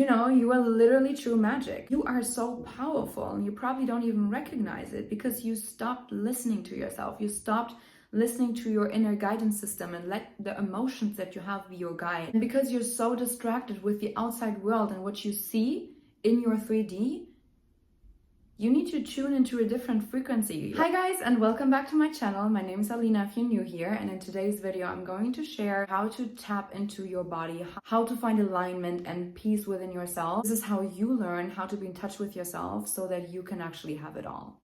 You know, you are literally true magic. You are so powerful and you probably don't even recognize it because you stopped listening to yourself. You stopped listening to your inner guidance system and let the emotions that you have be your guide. And because you're so distracted with the outside world and what you see in your 3D, you need to tune into a different frequency. Hi guys, and welcome back to my channel. My name is Alina if you're new here, and in today's video I'm going to share how to tap into your body, how to find alignment and peace within yourself. This is how you learn how to be in touch with yourself so that you can actually have it all.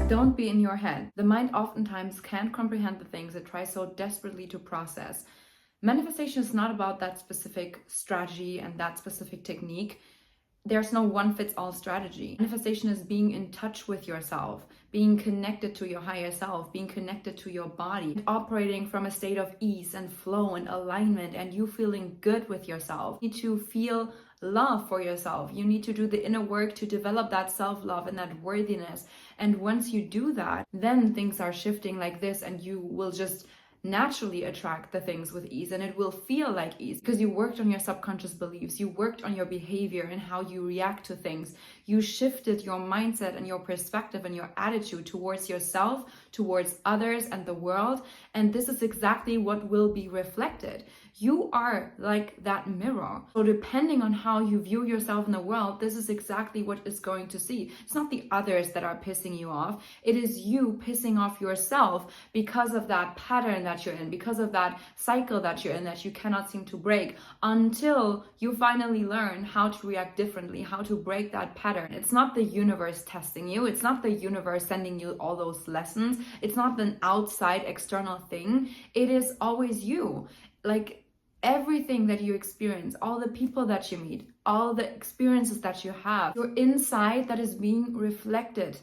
Don't be in your head. The mind oftentimes can't comprehend the things it tries so desperately to process. Manifestation is not about that specific strategy and that specific technique. There's no one-fits-all strategy. Manifestation is being in touch with yourself, being connected to your higher self, being connected to your body, operating from a state of ease and flow and alignment, and you feeling good with yourself. You need to feel love for yourself. You need to do the inner work to develop that self-love and that worthiness. And once you do that, then things are shifting like this, and you will just naturally attract the things with ease, and it will feel like ease because you worked on your subconscious beliefs, you worked on your behavior and how you react to things. You shifted your mindset and your perspective and your attitude towards yourself, towards others and the world, and this is exactly what will be reflected. You are like that mirror. So depending on how you view yourself in the world, this is exactly what is going to see. It's not the others that are pissing you off. It is you pissing off yourself because of that pattern that you're in, because of that cycle that you're in that you cannot seem to break until you finally learn how to react differently, how to break that pattern. It's not the universe testing you. It's not the universe sending you all those lessons. It's not an outside external thing. It is always you. Like, everything that you experience, all the people that you meet, all the experiences that you have, your inside that is being reflected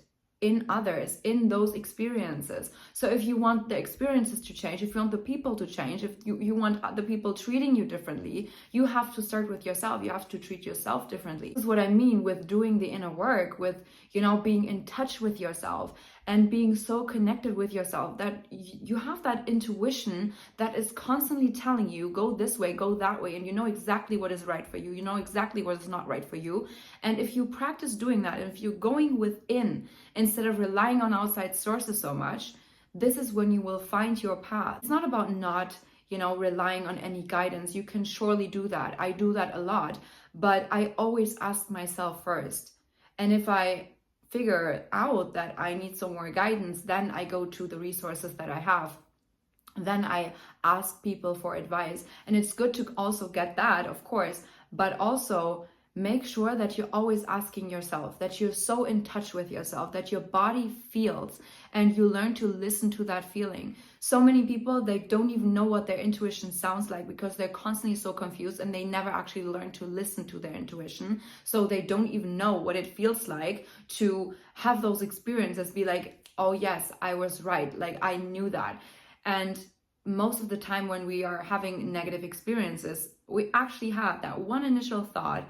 in others, in those experiences. So if you want the experiences to change, if you want the people to change, if you want the people treating you differently, you have to start with yourself. You have to treat yourself differently. This is what I mean with doing the inner work, with, being in touch with yourself and being so connected with yourself that you have that intuition that is constantly telling you, go this way, go that way, and you know exactly what is right for you. You know exactly what is not right for you. And if you practice doing that, and if you're going within instead of relying on outside sources so much, this is when you will find your path. It's not about not, relying on any guidance. You can surely do that. I do that a lot, but I always ask myself first. And if I figure out that I need some more guidance, then I go to the resources that I have. Then I ask people for advice. And it's good to also get that, of course, but also make sure that you're always asking yourself, that you're so in touch with yourself, that your body feels, and you learn to listen to that feeling. So many people, they don't even know what their intuition sounds like because they're constantly so confused and they never actually learn to listen to their intuition. So they don't even know what it feels like to have those experiences, be like, oh yes, I was right. Like, I knew that. And most of the time when we are having negative experiences, we actually have that one initial thought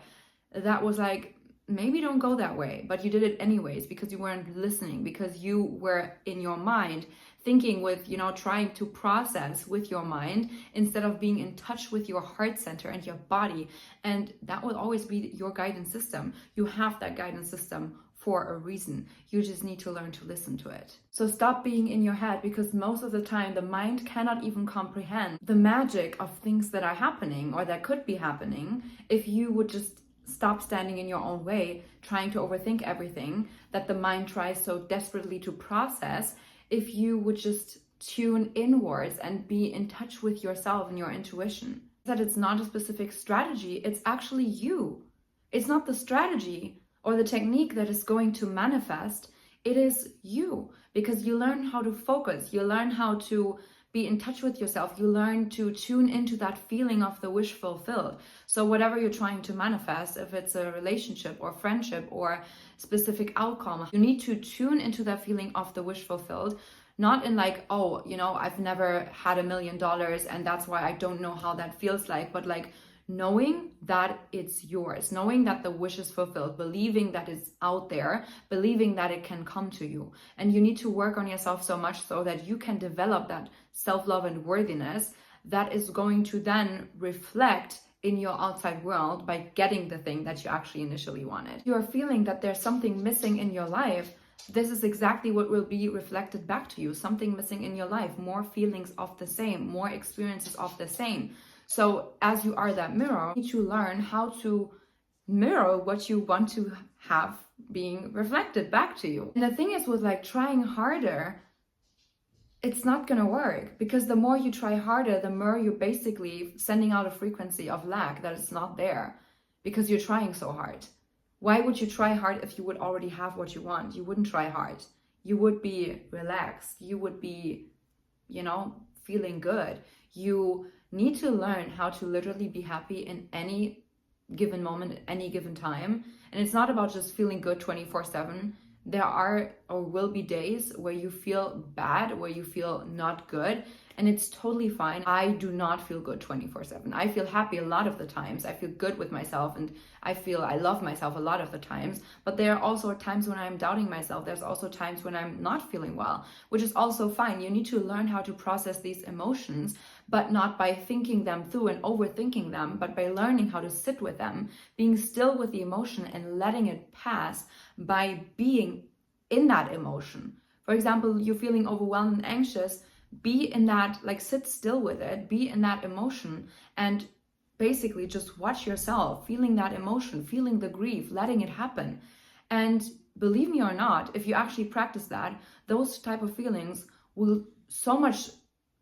that was like, maybe don't go that way, but you did it anyways because you weren't listening, because you were in your mind thinking with, trying to process with your mind instead of being in touch with your heart center and your body. And that will always be your guidance system. You have that guidance system for a reason. You just need to learn to listen to it. So stop being in your head, because most of the time the mind cannot even comprehend the magic of things that are happening or that could be happening if you would just stop standing in your own way, trying to overthink everything that the mind tries so desperately to process. If you would just tune inwards and be in touch with yourself and your intuition. That it's not a specific strategy, it's actually you. It's not the strategy or the technique that is going to manifest, it is you. Because you learn how to focus, you learn how to be in touch with yourself, you learn to tune into that feeling of the wish fulfilled. So whatever you're trying to manifest, if it's a relationship or friendship or specific outcome, you need to tune into that feeling of the wish fulfilled, not in like, oh, I've never had $1 million and that's why I don't know how that feels like, but like knowing that it's yours, knowing that the wish is fulfilled, believing that it's out there, believing that it can come to you. And you need to work on yourself so much so that you can develop that self-love and worthiness that is going to then reflect in your outside world by getting the thing that you actually initially wanted. You are feeling that there's something missing in your life. This is exactly what will be reflected back to you. Something missing in your life, more feelings of the same, more experiences of the same. So as you are that mirror, you need to learn how to mirror what you want to have being reflected back to you. And the thing is, with like trying harder, it's not gonna work, because the more you try harder, the more you're basically sending out a frequency of lack that is not there, because you're trying so hard. Why would you try hard if you would already have what you want? You wouldn't try hard. You would be relaxed. You would be, feeling good. You need to learn how to literally be happy in any given moment, at any given time. And it's not about just feeling good 24/7. There are or will be days where you feel bad, where you feel not good, and it's totally fine. I do not feel good 24/7. I feel happy a lot of the times. I feel good with myself, and I feel I love myself a lot of the times. But there are also times when I'm doubting myself. There's also times when I'm not feeling well, which is also fine. You need to learn how to process these emotions, but not by thinking them through and overthinking them, but by learning how to sit with them, being still with the emotion and letting it pass by being in that emotion. For example, you're feeling overwhelmed and anxious, be in that, like sit still with it, be in that emotion, and basically just watch yourself feeling that emotion, feeling the grief, letting it happen. And believe me or not, if you actually practice that, those type of feelings will so much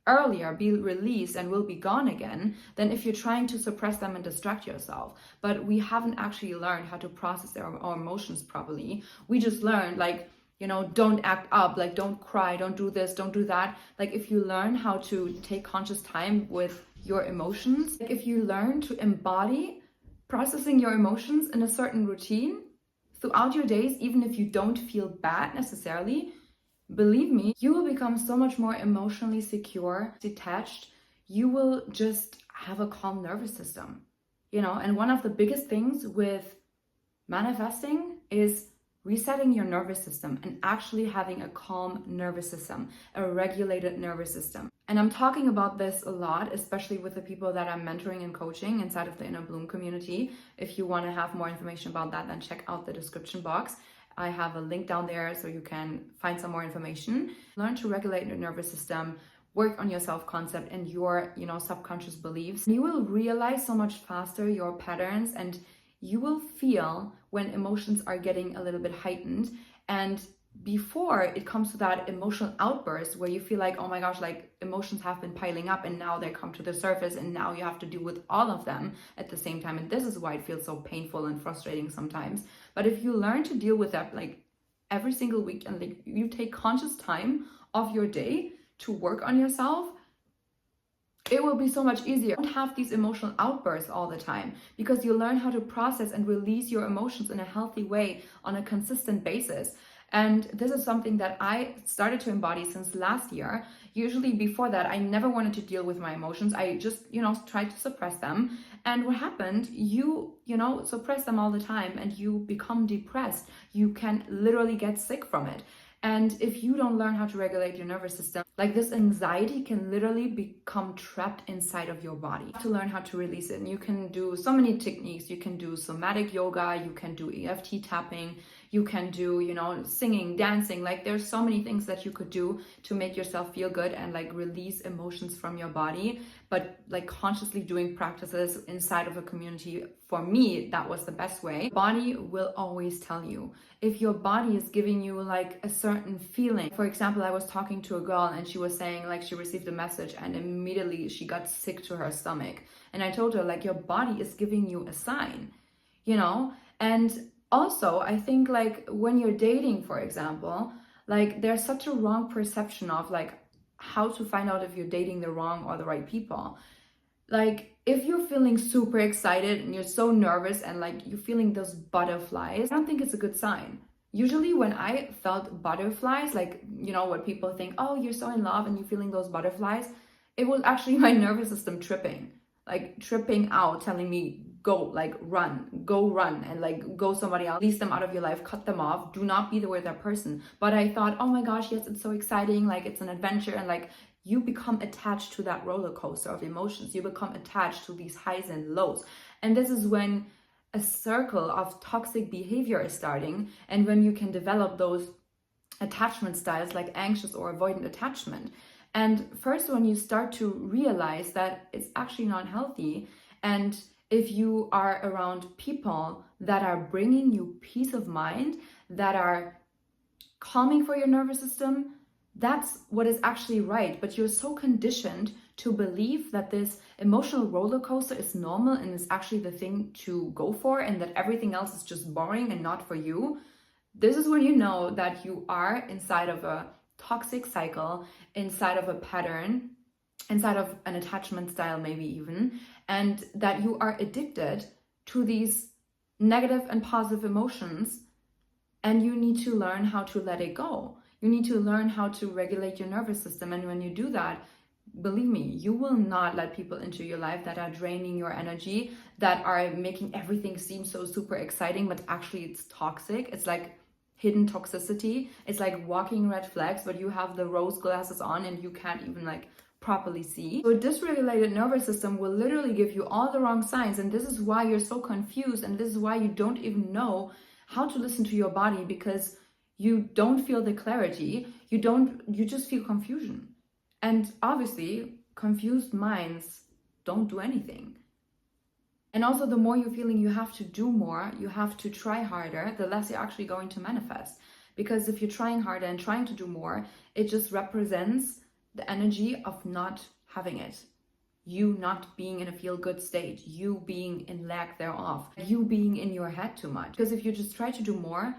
earlier be released and will be gone again than if you're trying to suppress them and distract yourself. But we haven't actually learned how to process our emotions properly. We just learned don't act up, like don't cry, don't do this, don't do that. Like if you learn how to take conscious time with your emotions, like if you learn to embody processing your emotions in a certain routine throughout your days, even if you don't feel bad necessarily, believe me, you will become so much more emotionally secure, detached. You will just have a calm nervous system, and one of the biggest things with manifesting is resetting your nervous system and actually having a calm nervous system, a regulated nervous system. And I'm talking about this a lot, especially with the people that I'm mentoring and coaching inside of the Inner Bloom community. If you want to have more information about that, then check out the description box. I have a link down there so you can find some more information. Learn to regulate your nervous system, work on your self-concept and your, subconscious beliefs. You will realize so much faster your patterns, and you will feel when emotions are getting a little bit heightened. And before it comes to that emotional outburst where you feel like, oh my gosh, like emotions have been piling up and now they come to the surface and now you have to deal with all of them at the same time. And this is why it feels so painful and frustrating sometimes. But if you learn to deal with that like every single week, and like you take conscious time of your day to work on yourself, it will be so much easier. Don't have these emotional outbursts all the time, because you learn how to process and release your emotions in a healthy way on a consistent basis. And this is something that I started to embody since last year. Usually before that, I never wanted to deal with my emotions. I just, tried to suppress them. And what happened, you suppress them all the time and you become depressed. You can literally get sick from it. And if you don't learn how to regulate your nervous system, like this anxiety can literally become trapped inside of your body. You have to learn how to release it. And you can do so many techniques. You can do somatic yoga, you can do EFT tapping, you can do, singing, dancing. Like there's so many things that you could do to make yourself feel good and like release emotions from your body. But like consciously doing practices inside of a community, for me, that was the best way. Body will always tell you. If your body is giving you like a certain feeling. For example, I was talking to a girl and she was saying like she received a message and immediately she got sick to her stomach. And I told her like your body is giving you a sign, and also, I think like when you're dating, for example, like there's such a wrong perception of like how to find out if you're dating the wrong or the right people. Like if you're feeling super excited and you're so nervous and like you're feeling those butterflies, I don't think it's a good sign. Usually when I felt butterflies, like, what people think, oh, you're so in love and you're feeling those butterflies, it was actually my nervous system tripping out, telling me, go run and like go somebody else, release them out of your life, cut them off, do not be with that person. But I thought, oh my gosh, yes, it's so exciting, like it's an adventure and like you become attached to that roller coaster of emotions. You become attached to these highs and lows. And this is when a circle of toxic behavior is starting, and when you can develop those attachment styles like anxious or avoidant attachment. And first, when you start to realize that it's actually not healthy, and if you are around people that are bringing you peace of mind, that are calming for your nervous system, that's what is actually right. But you're so conditioned to believe that this emotional roller coaster is normal and is actually the thing to go for, and that everything else is just boring and not for you. This is when you know that you are inside of a toxic cycle, inside of a pattern, inside of an attachment style, maybe even, and that you are addicted to these negative and positive emotions, and you need to learn how to let it go. You need to learn how to regulate your nervous system. And when you do that, believe me, you will not let people into your life that are draining your energy, that are making everything seem so super exciting, but actually it's toxic. It's like hidden toxicity. It's like walking red flags, but you have the rose glasses on and you can't even like properly see. So a dysregulated nervous system will literally give you all the wrong signs, and this is why you're so confused, and this is why you don't even know how to listen to your body, because you don't feel the clarity. You just feel confusion. And obviously, confused minds don't do anything. And also, the more you're feeling you have to do more, you have to try harder, the less you're actually going to manifest. Because if you're trying harder and trying to do more, it just represents the energy of not having it. You not being in a feel-good state, you being in lack thereof, you being in your head too much. Because if you just try to do more,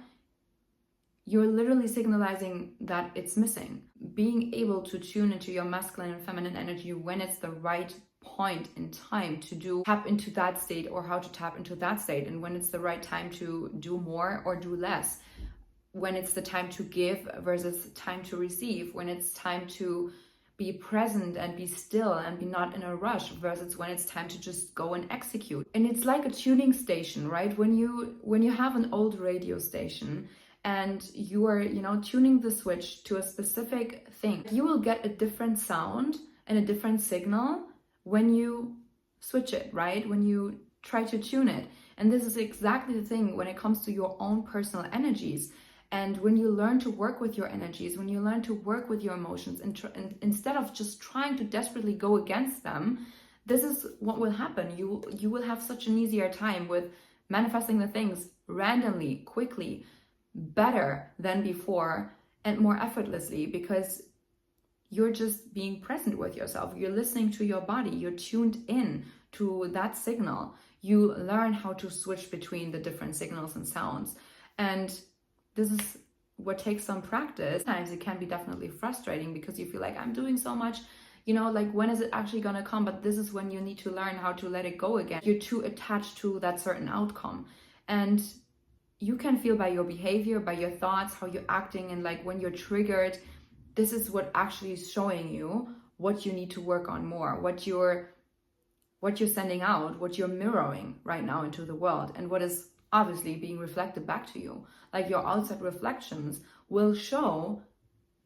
you're literally signalizing that it's missing. Being able to tune into your masculine and feminine energy when it's the right point in time to tap into that state, or how to tap into that state, and when it's the right time to do more or do less, when it's the time to give versus time to receive, when it's time to be present and be still and be not in a rush versus when it's time to just go and execute. And it's like a tuning station, right? When you have an old radio station and you are, tuning the switch to a specific thing, you will get a different sound and a different signal when you switch it, right? When you try to tune it. And this is exactly the thing when it comes to your own personal energies. And when you learn to work with your energies, when you learn to work with your emotions, and instead of just trying to desperately go against them, this is what will happen. You will have such an easier time with manifesting the things randomly, quickly, better than before, and more effortlessly, because you're just being present with yourself. You're listening to your body. You're tuned in to that signal. You learn how to switch between the different signals and sounds. And this is what takes some practice. Sometimes it can be definitely frustrating because you feel like, I'm doing so much, like when is it actually gonna come? But this is when you need to learn how to let it go again. You're too attached to that certain outcome. And you can feel by your behavior, by your thoughts, how you're acting, and like when you're triggered, this is what actually is showing you what you need to work on more, what you're sending out, what you're mirroring right now into the world, and what is obviously being reflected back to you. Like your outside reflections will show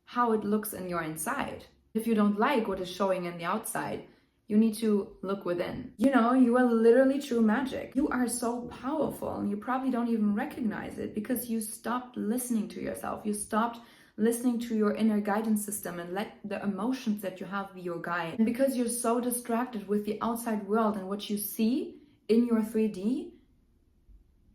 how it looks in your inside. If you don't like what is showing in the outside, you need to look within. You are literally true magic. You are so powerful, and you probably don't even recognize it because you stopped listening to yourself. You stopped listening to your inner guidance system and let the emotions that you have be your guide. And because you're so distracted with the outside world and what you see in your 3D,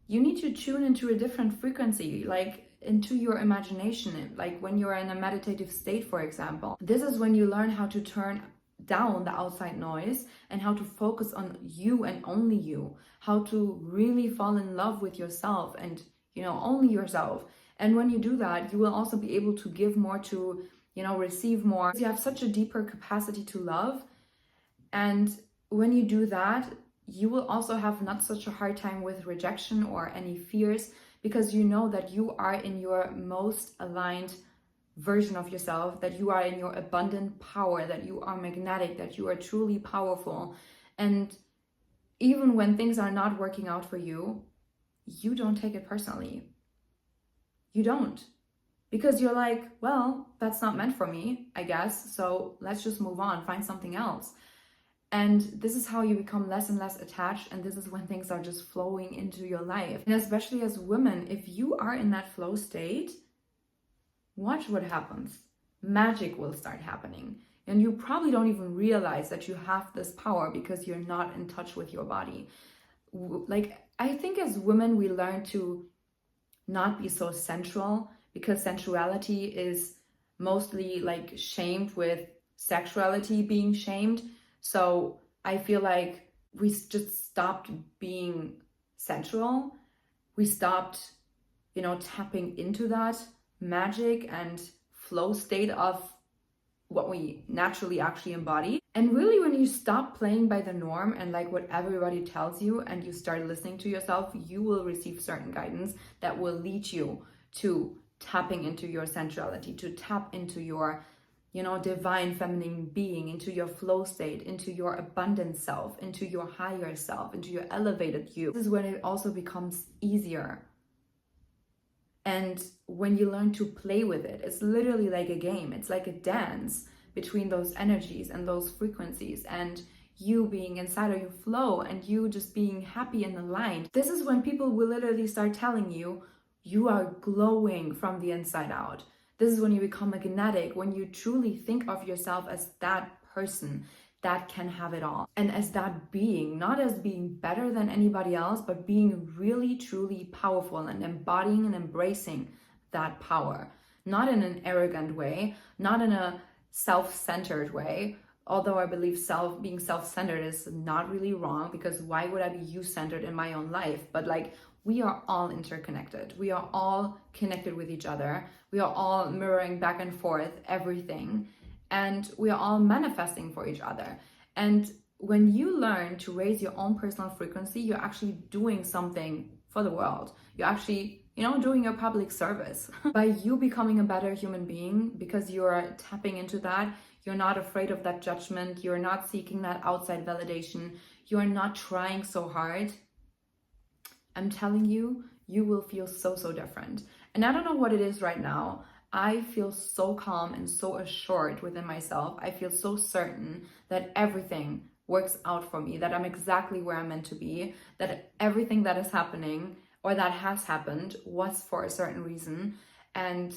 you need to tune into a different frequency, like into your imagination, like when you're in a meditative state, for example. This is when you learn how to turn down the outside noise and how to focus on you and only you, how to really fall in love with yourself and, only yourself. And when you do that, you will also be able to give more, to, receive more. You have such a deeper capacity to love. And when you do that, you will also have not such a hard time with rejection or any fears, because you know that you are in your most aligned version of yourself, that you are in your abundant power, that you are magnetic, that you are truly powerful. And even when things are not working out for you, you don't take it personally. You don't. because you're like, well, that's not meant for me, I guess. So let's just move on, find something else. And this is how you become less and less attached. And this is when things are just flowing into your life. And especially as women, if you are in that flow state, watch what happens. Magic will start happening. And you probably don't even realize that you have this power because you're not in touch with your body. Like, I think as women, we learn to not be so sensual, because sensuality is mostly like shamed, with sexuality being shamed. So I feel like we just stopped being sensual. We stopped, tapping into that magic and flow state of what we naturally actually embody. And really, when you stop playing by the norm and like what everybody tells you, and you start listening to yourself, you will receive certain guidance that will lead you to tapping into your sensuality, to tap into your, divine feminine being, into your flow state, into your abundant self, into your higher self, into your elevated you. This is when it also becomes easier. And when you learn to play with it, it's literally like a game. It's like a dance between those energies and those frequencies, and you being inside of your flow and you just being happy and aligned. This is when people will literally start telling you, you are glowing from the inside out. This is when you become magnetic, when you truly think of yourself as that person that can have it all. And as that being, not as being better than anybody else, but being really, truly powerful and embodying and embracing that power. Not in an arrogant way, not in a self-centered way. Although I believe being self-centered is not really wrong, because why would I be you-centered in my own life? But like, we are all interconnected. We are all connected with each other. We are all mirroring back and forth everything. And we are all manifesting for each other. And when you learn to raise your own personal frequency, you're actually doing something for the world. You're actually, doing your public service. By you becoming a better human being, because you're tapping into that, you're not afraid of that judgment. You're not seeking that outside validation. You're not trying so hard. I'm telling you, you will feel so, so different. And I don't know what it is right now. I feel so calm and so assured within myself. I feel so certain that everything works out for me, that I'm exactly where I'm meant to be, that everything that is happening or that has happened was for a certain reason. And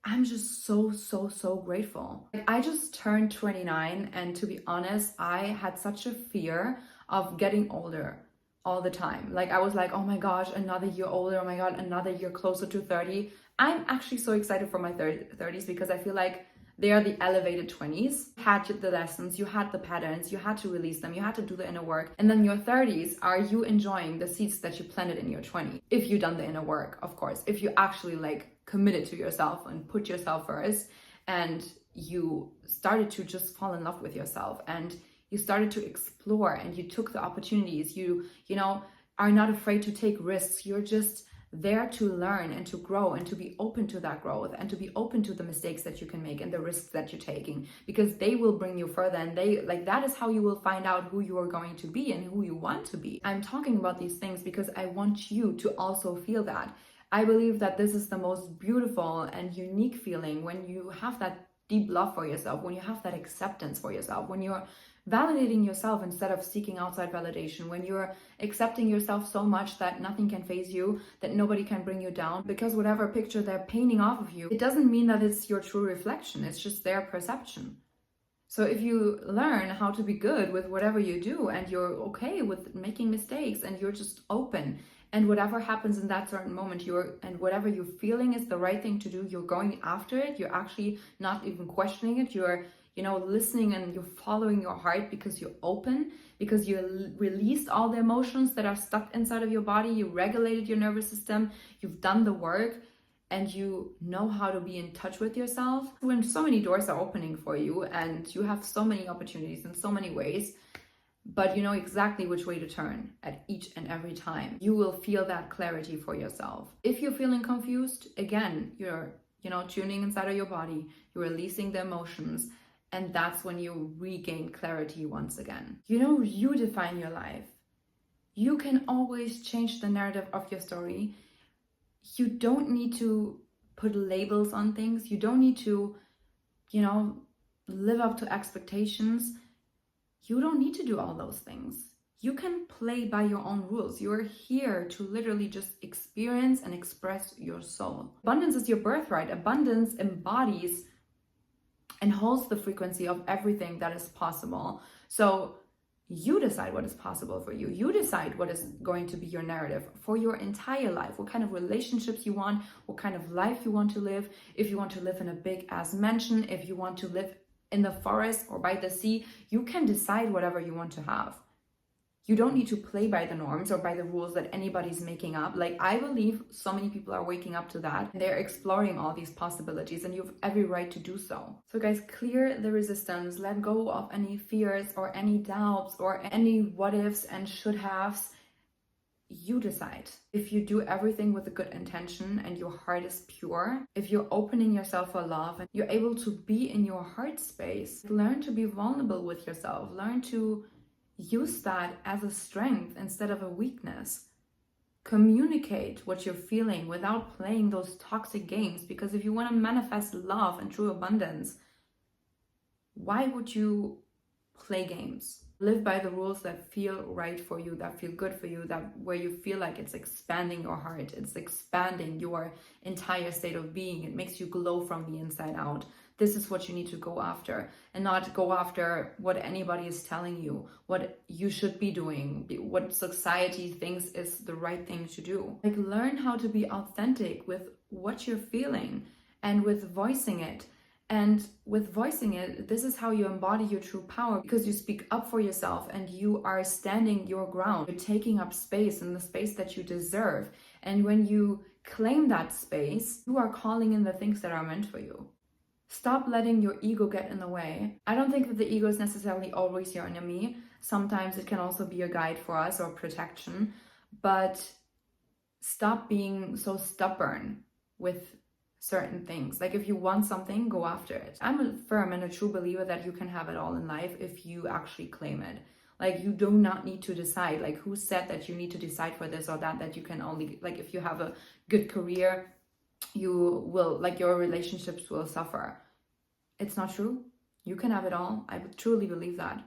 I'm just so, so, so grateful. I just turned 29, and to be honest, I had such a fear of getting older all the time. Like, I was like, oh my gosh, another year older, oh my god, another year closer to 30. I'm actually so excited for my 30s, because I feel like they are the elevated 20s. You had the lessons, you had the patterns, you had to release them, you had to do the inner work. And then your 30s are you enjoying the seeds that you planted in your 20s. If you've done the inner work, of course. If you actually like committed to yourself and put yourself first, and you started to just fall in love with yourself, and you started to explore, and you took the opportunities, you are not afraid to take risks. You're just there to learn and to grow and to be open to that growth and to be open to the mistakes that you can make and the risks that you're taking, because they will bring you further, and that is how you will find out who you are going to be and who you want to be. I'm talking about these things because I want you to also feel that. I believe that this is the most beautiful and unique feeling, when you have that deep love for yourself, when you have that acceptance for yourself, when you're validating yourself instead of seeking outside validation, when you're accepting yourself so much that nothing can faze you, that nobody can bring you down, because whatever picture they're painting off of you, it doesn't mean that it's your true reflection, it's just their perception. So if you learn how to be good with whatever you do, and you're okay with making mistakes, and you're just open, and whatever happens in that certain moment, and whatever you're feeling is the right thing to do, you're going after it, you're actually not even questioning it, you're listening, and you're following your heart because you're open, because you released all the emotions that are stuck inside of your body, you regulated your nervous system, you've done the work, and you know how to be in touch with yourself. When so many doors are opening for you, and you have so many opportunities in so many ways, but you know exactly which way to turn at each and every time, you will feel that clarity for yourself. If you're feeling confused, again, you're tuning inside of your body, you're releasing the emotions, and that's when you regain clarity once again. You define your life. You can always change the narrative of your story. You don't need to put labels on things. You don't need to, you know, live up to expectations. You don't need to do all those things. You can play by your own rules. You're here to literally just experience and express your soul. Abundance is your birthright. Abundance embodies and holds the frequency of everything that is possible. So you decide what is possible for you. You decide what is going to be your narrative for your entire life, what kind of relationships you want, what kind of life you want to live. If you want to live in a big ass mansion, if you want to live in the forest or by the sea, you can decide whatever you want to have. You don't need to play by the norms or by the rules that anybody's making up. Like, I believe so many people are waking up to that. They're exploring all these possibilities, and you have every right to do so. So guys, clear the resistance, let go of any fears or any doubts or any what ifs and should haves. You decide. If you do everything with a good intention and your heart is pure, if you're opening yourself for love and you're able to be in your heart space, learn to be vulnerable with yourself, learn to use that as a strength instead of a weakness. Communicate what you're feeling without playing those toxic games, because if you want to manifest love and true abundance, why would you play games? Live by the rules that feel right for you, that feel good for you, that where you feel like it's expanding your heart, it's expanding your entire state of being. It makes you glow from the inside out. This is what you need to go after, and not go after what anybody is telling you, what you should be doing, what society thinks is the right thing to do. Like, learn how to be authentic with what you're feeling and with voicing it. And with voicing it, this is how you embody your true power, because you speak up for yourself and you are standing your ground. You're taking up space in the space that you deserve. And when you claim that space, you are calling in the things that are meant for you. Stop letting your ego get in the way. I don't think that the ego is necessarily always your enemy. Sometimes it can also be a guide for us or protection. But stop being so stubborn with certain things. Like, if you want something, go after it. I'm a firm and a true believer that you can have it all in life if you actually claim it. Like, you do not need to decide. Like, who said that you need to decide for this or that you can only, like, if you have a good career, you will, like, your relationships will suffer. It's not true. You can have it all. I truly believe that.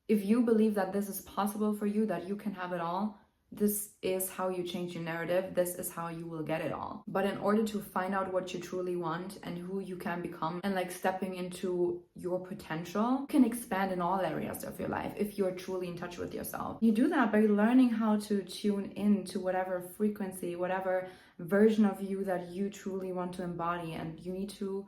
If you believe that this is possible for you, that you can have it all, this is how you change your narrative. This is how you will get it all. But in order to find out what you truly want and who you can become, and like stepping into your potential, you can expand in all areas of your life if you're truly in touch with yourself. You do that by learning how to tune in to whatever frequency, whatever version of you that you truly want to embody, and you need to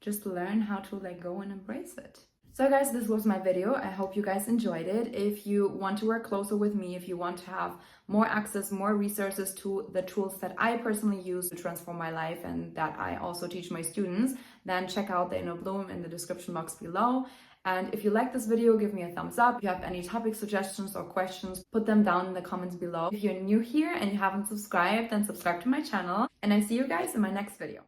just learn how to let go and embrace it. So guys, this was my video. I hope you guys enjoyed it. If you want to work closer with me, if you want to have more access, more resources to the tools that I personally use to transform my life and that I also teach my students, then check out the Inner Bloom in the description box below. And if you like this video, give me a thumbs up. If you have any topic suggestions or questions, put them down in the comments below. If you're new here and you haven't subscribed, then subscribe to my channel. And I see you guys in my next video.